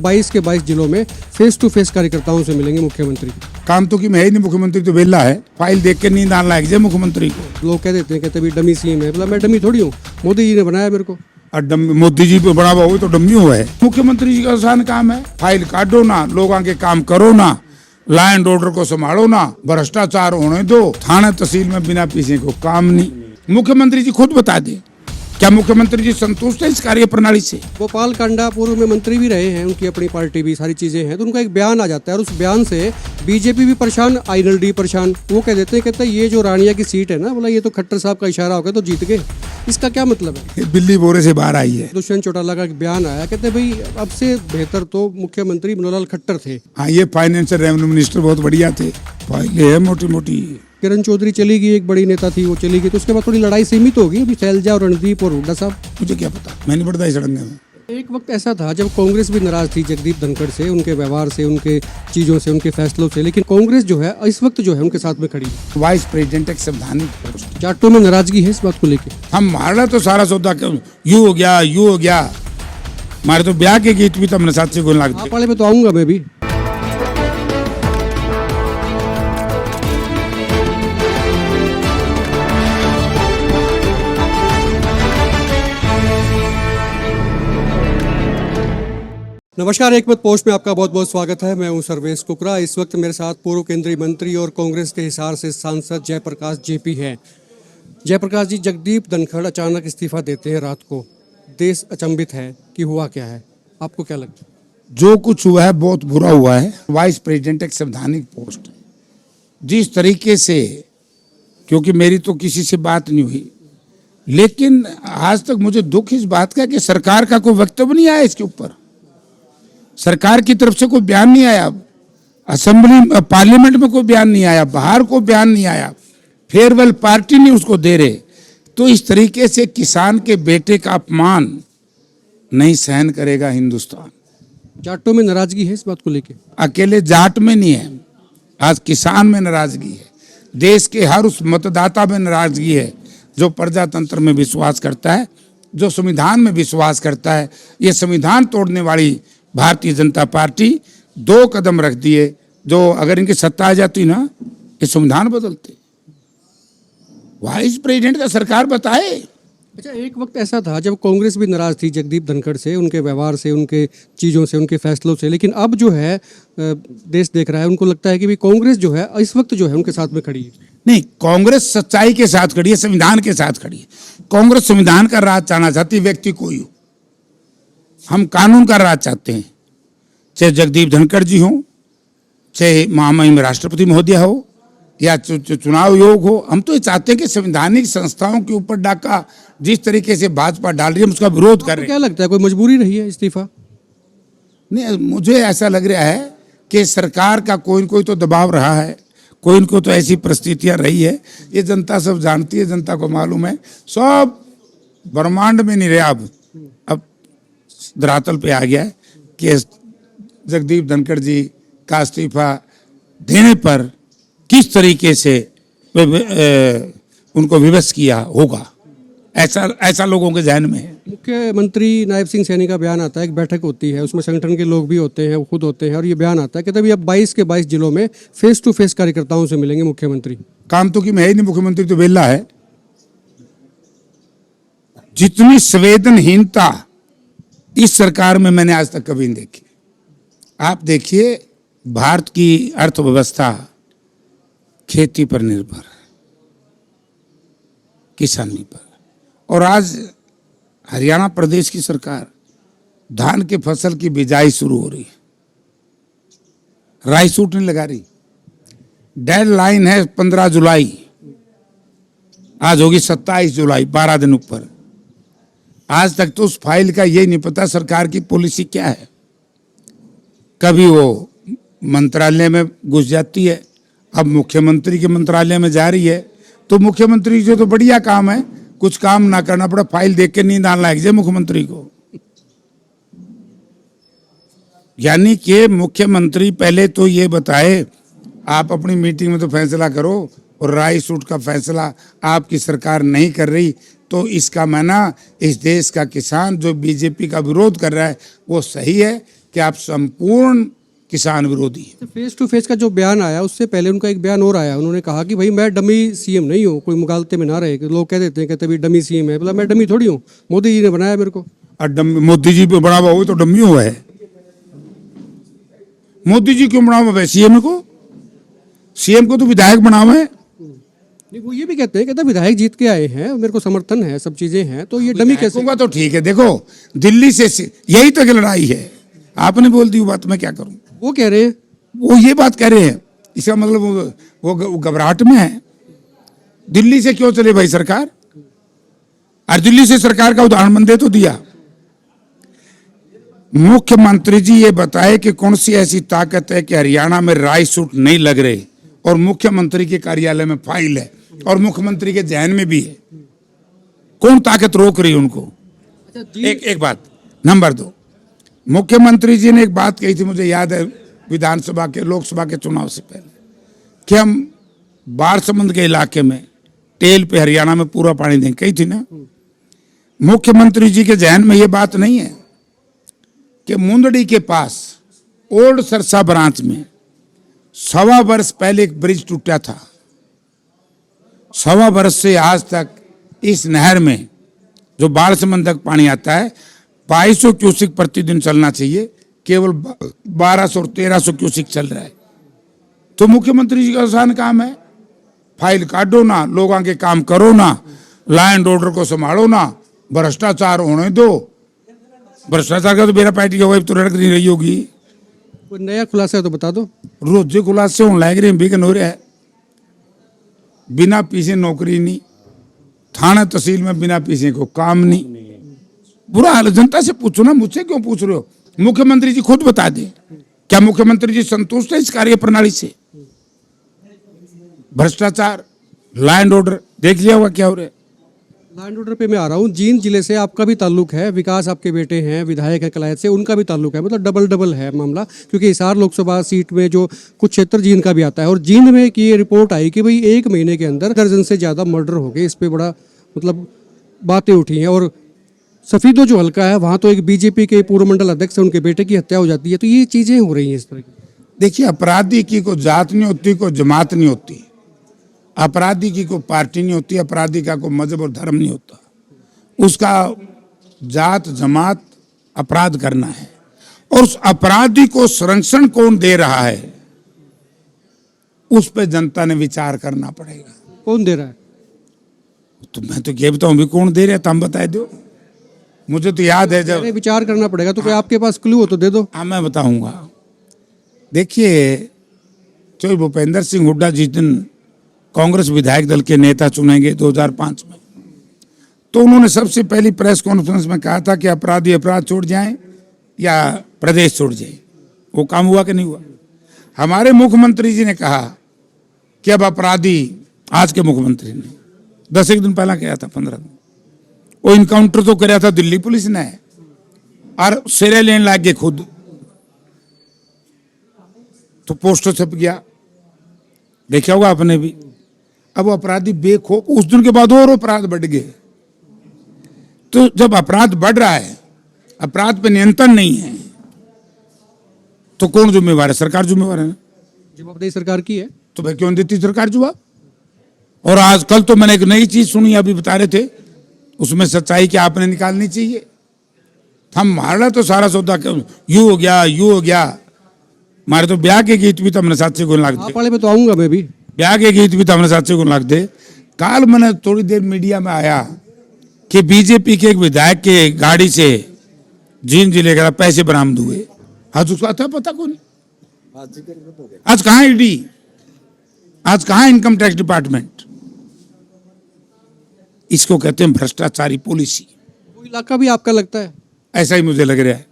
22 के 22 जिलों में फेस टू फेस कार्यकर्ताओं से मिलेंगे मुख्यमंत्री। काम तो कि मैं ही नहीं, मुख्यमंत्री तो वेला है। फाइल देख के नींद आने लायक जे मुख्यमंत्री को। लोग कह देते हैं, कहते भी डमी सीएम है। बोला मैं डमी थोड़ी हूँ, मोदी जी ने बनाया मेरे को। और मोदी जी पे बड़ा हुआ तो डम्मी हुआ है। मुख्यमंत्री जी का आसान काम है, फाइल काटो ना, लोगों के काम करो ना, लॉ एंड ऑर्डर को संभालो ना, भ्रष्टाचार होने दो। थाना तहसील में बिना पीछे को काम नहीं। मुख्यमंत्री जी खुद बता दें, क्या मुख्यमंत्री जी संतुष्ट है इस कार्य प्रणाली से? गोपाल कांडा पूर्व में मंत्री भी रहे हैं, उनकी अपनी पार्टी भी, सारी चीजें हैं, तो उनका एक बयान आ जाता है और उस बयान से बीजेपी भी परेशान, आईएनएलडी परेशान। वो कह देते हैं, कहते हैं ये जो रानिया की सीट है ना, बोला ये तो खट्टर साहब का इशारा हो गया तो जीत गए। इसका क्या मतलब है? बिल्ली बोरे से बाहर आई है। दुष्यंत चौटाला का एक बयान आया, कहते भाई अब से बेहतर तो मुख्यमंत्री मनोहर खट्टर थे। हाँ, ये फाइनेंशियल रेवेन्यू मिनिस्टर बहुत बढ़िया थे। फाइलें है मोटी मोटी। किरण चौधरी चली गई, एक बड़ी नेता थी, वो चली गई, तो उसके बाद थोड़ी लड़ाई सीमित होगी। अभी शैलजा और रणदीप और हुड्डा साहब। मुझे क्या पता, मैं नहीं पढ़ता इस सड़ंगे में। एक वक्त ऐसा था जब कांग्रेस भी नाराज थी जगदीप धनखड़ से, उनके व्यवहार से, उनके चीजों से, उनके फैसलों से, लेकिन कांग्रेस जो है इस वक्त जो है उनके साथ में खड़ी है। वाइस प्रेसिडेंट एक संवैधानिक पोस्ट। जाटों में नाराजगी है इस बात को लेकर। हम मारना तो सारा सौदा यू हो गया, यू हो गया। हमारे तो ब्याह के गीत भी तो हमने साथ से गोल आप वाले पे तो आऊंगा मैं भी। नमस्कार, एक मत पोस्ट में आपका बहुत बहुत स्वागत है। मैं हूं सर्वेश कुकरा। इस वक्त मेरे साथ पूर्व केंद्रीय मंत्री और कांग्रेस के हिसार से सांसद जयप्रकाश जेपी हैं। जयप्रकाश जी, जगदीप धनखड़ अचानक इस्तीफा देते हैं रात को। देश अचंभित है कि हुआ क्या है, आपको क्या लगता है? जो कुछ हुआ है बहुत बुरा हुआ है। वाइस प्रेसिडेंट एक संवैधानिक पोस्ट है। जिस तरीके से, क्योंकि मेरी तो किसी से बात नहीं हुई, लेकिन आज तक मुझे दुख इस बात का कि सरकार का कोई वक्तव्य नहीं आया इसके ऊपर। सरकार की तरफ से कोई बयान नहीं आया, असेंबली पार्लियामेंट में कोई बयान नहीं आया, बाहर कोई बयान नहीं आया, फेयरवेल पार्टी नहीं उसको दे रहे। तो इस तरीके से किसान के बेटे का अपमान नहीं सहन करेगा हिंदुस्तान। जाटों में नाराजगी है इस बात को लेकर? अकेले जाट में नहीं है, आज किसान में नाराजगी है, देश के हर उस मतदाता में नाराजगी है जो प्रजातंत्र में विश्वास करता है, जो संविधान में विश्वास करता है। ये संविधान तोड़ने वाली भारतीय जनता पार्टी 2 कदम रख दिए, जो अगर इनकी सत्ता आ जाती ना, ये संविधान बदलते। वाइस प्रेसिडेंट का सरकार बताए। अच्छा, एक वक्त ऐसा था जब कांग्रेस भी नाराज थी जगदीप धनखड़ से, उनके व्यवहार से, उनके चीज़ों से, उनके फैसलों से, लेकिन अब जो है देश देख रहा है, उनको लगता है कि भी कांग्रेस जो है इस वक्त जो है उनके साथ में खड़ी है। नहीं, कांग्रेस सच्चाई के साथ खड़ी है, संविधान के साथ खड़ी है। कांग्रेस संविधान का राज चाहना चाहती, व्यक्ति कोई हो। हम कानून का राज चाहते हैं, चाहे जगदीप धनखड़ जी हो, चाहे महामहिम राष्ट्रपति महोदय हो, या चुनाव योग हो। हम तो ये चाहते हैं कि संवैधानिक संस्थाओं के ऊपर डाका जिस तरीके से भाजपा डाल रही है, हम उसका विरोध कर रहे हैं। क्या लगता है, कोई मजबूरी रही है इस्तीफा? नहीं, मुझे ऐसा लग रहा है कि सरकार का कोई न कोई तो दबाव रहा है, कोई न कोई तो ऐसी परिस्थितियां रही है। ये जनता सब जानती है, जनता को मालूम है। सब ब्रह्मांड में नहीं रहे, अब धरातल पे आ गया है कि जगदीप धनखड़ जी का इस्तीफा देने पर किस तरीके से उनको विवश किया होगा, ऐसा लोगों के जहन में है। मुख्यमंत्री नायब सिंह सैनी का बयान आता है, एक बैठक होती है, उसमें संगठन के लोग भी होते हैं, वो खुद होते हैं, और ये बयान आता है कि तभी अब 22 के 22 जिलों में फेस टू फेस कार्यकर्ताओं से मिलेंगे मुख्यमंत्री। काम तो कि मैं ही नहीं, मुख्यमंत्री तो वेला है। जितनी संवेदनहीनता इस सरकार में मैंने आज तक कभी नहीं देखी। आप देखिए, भारत की अर्थव्यवस्था खेती पर निर्भर है, किसानी पर। और आज हरियाणा प्रदेश की सरकार धान के फसल की बिजाई शुरू हो रही है, राई सूट नहीं लगा रही। डेडलाइन है 15 जुलाई, आज होगी 27 जुलाई, 12 दिन ऊपर। आज तक तो उस फाइल का यही नहीं पता सरकार की पॉलिसी क्या है। कभी वो मंत्रालय में घुस जाती है, अब मुख्यमंत्री के मंत्रालय में जा रही है, तो मुख्यमंत्री से तो बढ़िया काम है, कुछ काम ना करना पड़ा, फाइल देख के नींद आने लायक जे मुख्यमंत्री को। यानी कि मुख्यमंत्री पहले तो ये बताए, आप अपनी मीटिंग में तो फैसला करो, और राई सूट का फैसला आपकी सरकार नहीं कर रही, तो इसका माना इस देश का किसान जो बीजेपी का विरोध कर रहा है वो सही है, कि आप संपूर्ण किसान विरोधी हैं। फेस टू फेस का जो बयान आया उससे पहले उनका एक बयान और आया, उन्होंने कहा कि भाई मैं डमी सीएम नहीं हूँ, कोई मुगालते में ना रहे। कि लोग कह देते हैं कहते भाई डमी सीएम है, बोला मैं डमी थोड़ी हूँ, मोदी जी ने बनाया मेरे को। और मोदी जी पे बना हुआ हो तो डम्मी हुआ है। मोदी जी क्यों बना हुआ है सीएम को? सीएम को तो विधायक बना हुआ है। नहीं, वो ये भी कहते हैं कहते विधायक जीत के आए हैं, मेरे को समर्थन है, सब चीजें हैं, तो ये डमी कैसे? होगा तो ठीक है। देखो दिल्ली से यही तक लड़ाई है, आपने बोल दी वो बात, मैं क्या करूं? वो कह रहे हैं, वो ये बात कह रहे हैं, इसका मतलब वो घबराहट में है। दिल्ली से क्यों चले भाई सरकार? और दिल्ली से सरकार का उदाहरण मन दे तो दिया। मुख्यमंत्री जी ये बताए कि कौन सी ऐसी ताकत है कि हरियाणा में राय सूट नहीं लग रहे और मुख्यमंत्री के कार्यालय में फाइल है और मुख्यमंत्री के जहन में भी है। कौन ताकत रोक रही है उनको? एक बात। नंबर 2, मुख्यमंत्री जी ने एक बात कही थी, मुझे याद है विधानसभा के लोकसभा के चुनाव से पहले, कि हम बारसमुंद के इलाके में टेल पे हरियाणा में पूरा पानी देंगे, कही थी ना। मुख्यमंत्री जी के जहन में ये बात नहीं है कि मुंदड़ी के पास ओल्ड सरसा ब्रांच में 1.25 वर्ष पहले एक ब्रिज टूटा था। 1.25 वर्ष से आज तक इस नहर में जो बारसमुंद तक पानी आता है 2200 क्यूसिक प्रतिदिन चलना चाहिए, केवल 1200 और 1300 क्यूसिक चल रहा है। तो मुख्यमंत्री जी का आसान काम है, फाइल काटो ना, लोगों के काम करो ना, लॉ एंड ऑर्डर को संभालो ना, भ्रष्टाचार होने दो। भ्रष्टाचार का तो मेरा पार्टी का वही तो रड़क नहीं रही होगी। कोई नया खुलासा है तो बता दो। रोजे खुलासे होने लग रहे बिकन हो रहा है। बिना पीछे नौकरी नहीं, थाना तहसील में बिना पीछे को काम नहीं। बुरा हाल। जनता से पूछो ना, मुझसे क्यों पूछ रहे हो? मुख्यमंत्री जी खुद बता दें, क्या मुख्यमंत्री जी संतुष्ट है इस कार्य प्रणाली से? भ्रष्टाचार, लॉ एंड ऑर्डर देख लिया होगा क्या हो रहा है। लॉ एंड ऑर्डर पे मैं आ रहा हूँ, जींद जिले से आपका भी ताल्लुक है, विकास आपके बेटे हैं, विधायक है कलायत से, उनका भी ताल्लुक है, मतलब डबल डबल है मामला। क्योंकि हिसार लोकसभा सीट में जो कुछ क्षेत्र जींद का भी आता है, और जींद में की ये रिपोर्ट आई कि भाई 1 महीने के अंदर दर्जन से ज़्यादा मर्डर हो गए। इस पर बड़ा मतलब बातें उठी हैं। और सफीदो जो हल्का है वहाँ तो एक बीजेपी के पूर्व मंडल अध्यक्ष है, उनके बेटे की हत्या हो जाती है। तो ये चीज़ें हो रही हैं इस तरह की। देखिए, अपराधी की कोई जात नहीं होती, कोई जमात नहीं होती, अपराधी की कोई पार्टी नहीं होती, अपराधी का कोई मजहब और धर्म नहीं होता। उसका जात जमात अपराध करना है, और उस अपराधी को संरक्षण कौन दे रहा है उस पर जनता ने विचार करना पड़ेगा। कौन दे रहा है? तो मैं तो ये बताऊं भी कौन दे रहा है, तुम बता दो। मुझे तो याद है जब विचार करना पड़ेगा, तो कोई आपके पास क्लू हो तो दे दो। हाँ, मैं बताऊंगा। देखिए, जो भूपेंद्र सिंह हुड्डा जिस दिन कांग्रेस विधायक दल के नेता चुनेंगे 2005 में, तो उन्होंने सबसे पहली प्रेस कॉन्फ्रेंस में कहा था कि अपराधी अपराध छोड़ जाएं या प्रदेश छोड़ जाए। वो काम हुआ कि नहीं हुआ? हमारे मुख्यमंत्री जी ने कहा कि अब अपराधी, आज के मुख्यमंत्री ने 10 दिन पहला किया था, 15 दिन, वो इनकाउंटर तो कराया था दिल्ली पुलिस ने, और सिरे लेने लग गए खुद। तो पोस्टर छप गया, देखा होगा आपने भी। अब वो अपराधी बेखौफ, उस दिन के बाद और अपराध बढ़ गए। तो जब अपराध बढ़ रहा है, अपराध पे नियंत्रण नहीं है, तो कौन जिम्मेवार है? सरकार जिम्मेवार है ना। जवाबदेही सरकार की है। तो भाई क्यों देती सरकार जवाब? और आज कल तो मैंने एक नई चीज सुनी, अभी बता रहे थे, उसमें सच्चाई क्या आपने निकालनी चाहिए। हम हमारा तो सारा सौदा यू हो गया, यू हो गया। हमारे तो ब्याह के गीत भी तो हमने 700 गुण लाग आप वाले में तो आऊंगा मैं भी। ब्याह के गीत भी तो हमने 700 गुण लाग दे। काल मैंने थोड़ी देर मीडिया में आया कि बीजेपी के एक विधायक के गाड़ी से जींद जिले का पैसे बरामद हुए। आज उसका था पता कौन? आज कहाँ ईडी, आज कहाँ इनकम टैक्स डिपार्टमेंट? इसको कहते हैं भ्रष्टाचारी पॉलिसी। वो इलाका भी आपका लगता है? ऐसा ही मुझे लग रहा है।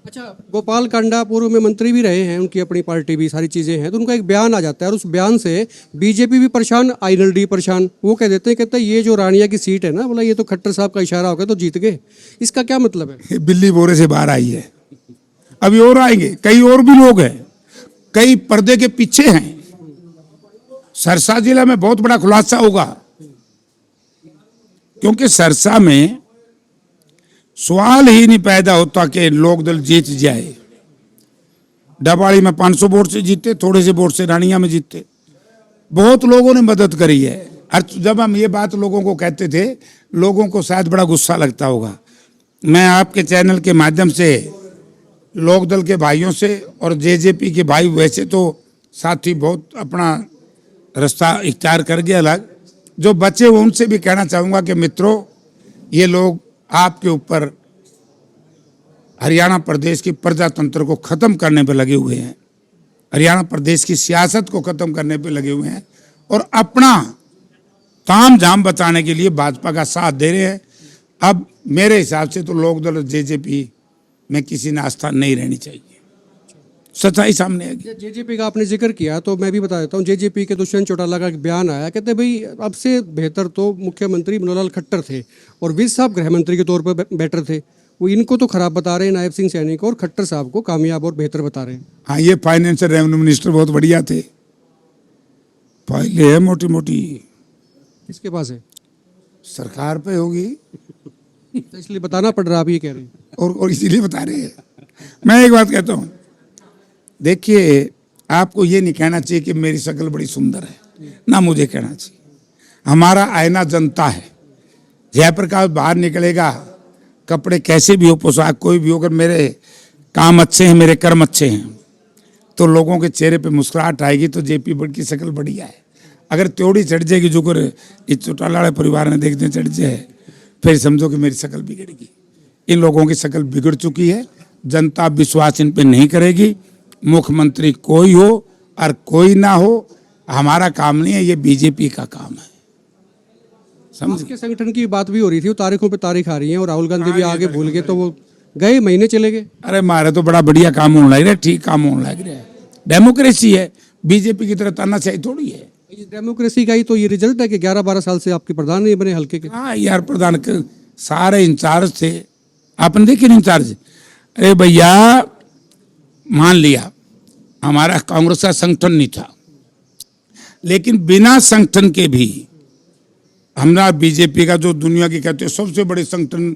अच्छा, गोपाल कांडा पूर्व में मंत्री भी रहे हैं, उनकी अपनी पार्टी भी, सारी चीजें हैं, तो उनका एक बयान आ जाता है, और उस बयान से बीजेपी भी परेशान, आईएनएलडी परेशान। वो कह देते हैं, कहते हैं ये जो रानिया की सीट है ना, बोला ये तो खट्टर साहब का इशारा होगा तो जीत गए। इसका क्या मतलब है? बिल्ली बोरे से बाहर आई है। अभी और आएंगे, कई और भी लोग हैं, कई पर्दे के पीछे हैं। सरसा जिला में बहुत बड़ा खुलासा होगा, क्योंकि सरसा में सवाल ही नहीं पैदा होता कि लोकदल जीत जाए। डबाड़ी में 500 वोट से जीते, थोड़े से वोट से रानिया में जीते। बहुत लोगों ने मदद करी है। और जब हम ये बात लोगों को कहते थे, लोगों को शायद बड़ा गुस्सा लगता होगा। मैं आपके चैनल के माध्यम से लोकदल के भाइयों से और जेजेपी के भाई, वैसे तो साथी बहुत अपना रास्ता इख्तियार कर गया अलग, जो बचे हुए उनसे भी कहना चाहूँगा कि मित्रों, ये लोग आपके ऊपर हरियाणा प्रदेश की प्रजातंत्र को ख़त्म करने पर लगे हुए हैं, हरियाणा प्रदेश की सियासत को ख़त्म करने पर लगे हुए हैं और अपना ताम झाम बचाने के लिए भाजपा का साथ दे रहे हैं। अब मेरे हिसाब से तो लोकदल और जेजेपी में किसी ने आस्था नहीं रहनी चाहिए। सच्चाई सामने आएगी। जेजेपी का आपने जिक्र किया तो मैं भी बता देता हूँ। जेजेपी के दुष्यंत चौटाला का एक बयान आया, कहते भाई अब से बेहतर तो मुख्यमंत्री मनोहर खट्टर थे और विज साहब गृह मंत्री के तौर पर बेटर थे। वो इनको तो खराब बता रहे हैं नायब सिंह सैनी को, और खट्टर साहब को कामयाब और बेहतर बता रहे हैं। हाँ, ये फाइनेंशियल रेवेन्यू मिनिस्टर बहुत बढ़िया थे। फाइलें है मोटी मोटी। किसके पास है? सरकार पे होगी। तो इसलिए बताना पड़ रहा, आप ये कह रहे हैं। और इसीलिए बता रहे हैं। मैं एक बात कहता हूँ, देखिए, आपको ये नहीं कहना चाहिए कि मेरी शक्ल बड़ी सुंदर है, ना मुझे कहना चाहिए। हमारा आईना जनता है। जयप्रकाश बाहर निकलेगा, कपड़े कैसे भी हो, पोशाक कोई भी हो, अगर मेरे काम अच्छे हैं, मेरे कर्म अच्छे हैं, तो लोगों के चेहरे पे मुस्कुराहट आएगी। तो जेपी बड़ की शक्ल बढ़िया है। अगर त्योड़ी चढ़ जाएगी, जो कर इस चौटाला वाले परिवार ने देखते चढ़ जाए, फिर समझो कि मेरी शक्ल बिगड़ेगी। इन लोगों की शक्ल बिगड़ चुकी है। जनता विश्वास इन पे नहीं करेगी। मुख्यमंत्री कोई हो और कोई ना हो, हमारा काम नहीं है, ये बीजेपी का काम है। समझ के संगठन की बात भी हो रही थी, वो तारीखों पे तारीख आ रही है और राहुल गांधी भी आगे भूल गए, तो वो गए महीने चले गए। अरे मारे तो बड़ा बढ़िया काम होने लग रहा है, ठीक काम होने लग रहा है। डेमोक्रेसी है, बीजेपी की तरह तानाशाही थोड़ी है। डेमोक्रेसी का ही तो ये रिजल्ट है कि 11-12 साल से आपके प्रधान नहीं बने हल्के के। हाँ यार, प्रधान के सारे इंचार्ज थे, आपने देखे इंचार्ज। अरे भैया, मान लिया हमारा कांग्रेस का संगठन नहीं था, लेकिन बिना संगठन के भी हमारा बीजेपी का, जो दुनिया की कहते हैं सबसे बड़ी संगठन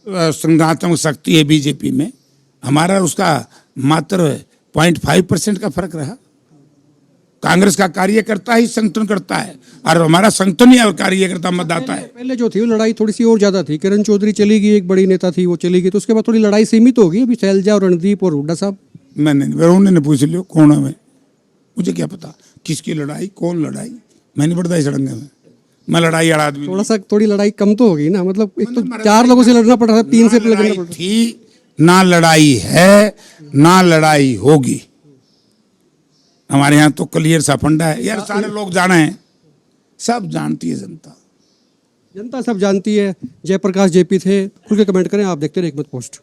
संगठनात्मक शक्ति है बीजेपी में, हमारा उसका मात्र 0.5% का फर्क रहा। कांग्रेस का कार्यकर्ता ही संगठन करता है और हमारा संगठन ही कार्यकर्ता मतदाता है। पहले जो थी वो लड़ाई थोड़ी सी और ज्यादा थी। किरण चौधरी चली गई, एक बड़ी नेता थी, वो चली गई, तो उसके बाद थोड़ी लड़ाई सीमित होगी। अभी शैलजा और रणदीप और हुड्डा साहब। मैंने उन्होंने पूछ लियो कौन है, मुझे क्या पता किसकी लड़ाई, कौन लड़ाई, मैं नहीं पढ़ता इस सड़ंगे में। मैं लड़ाई वाला आदमी। थोड़ी लड़ाई कम तो होगी ना, मतलब एक तो 4 लोगों से लड़ना पड़ रहा था, 3 से लड़ना पड़ रहा थी। ना लड़ाई है, ना लड़ाई होगी। हमारे यहाँ तो क्लियर सा फंडा है यार, सारे लोग जाने हैं, सब जानती है जनता। जनता सब जानती है। जयप्रकाश जेपी थे। खुल के कमेंट करें। आप देखते रहे एक मत पोस्ट।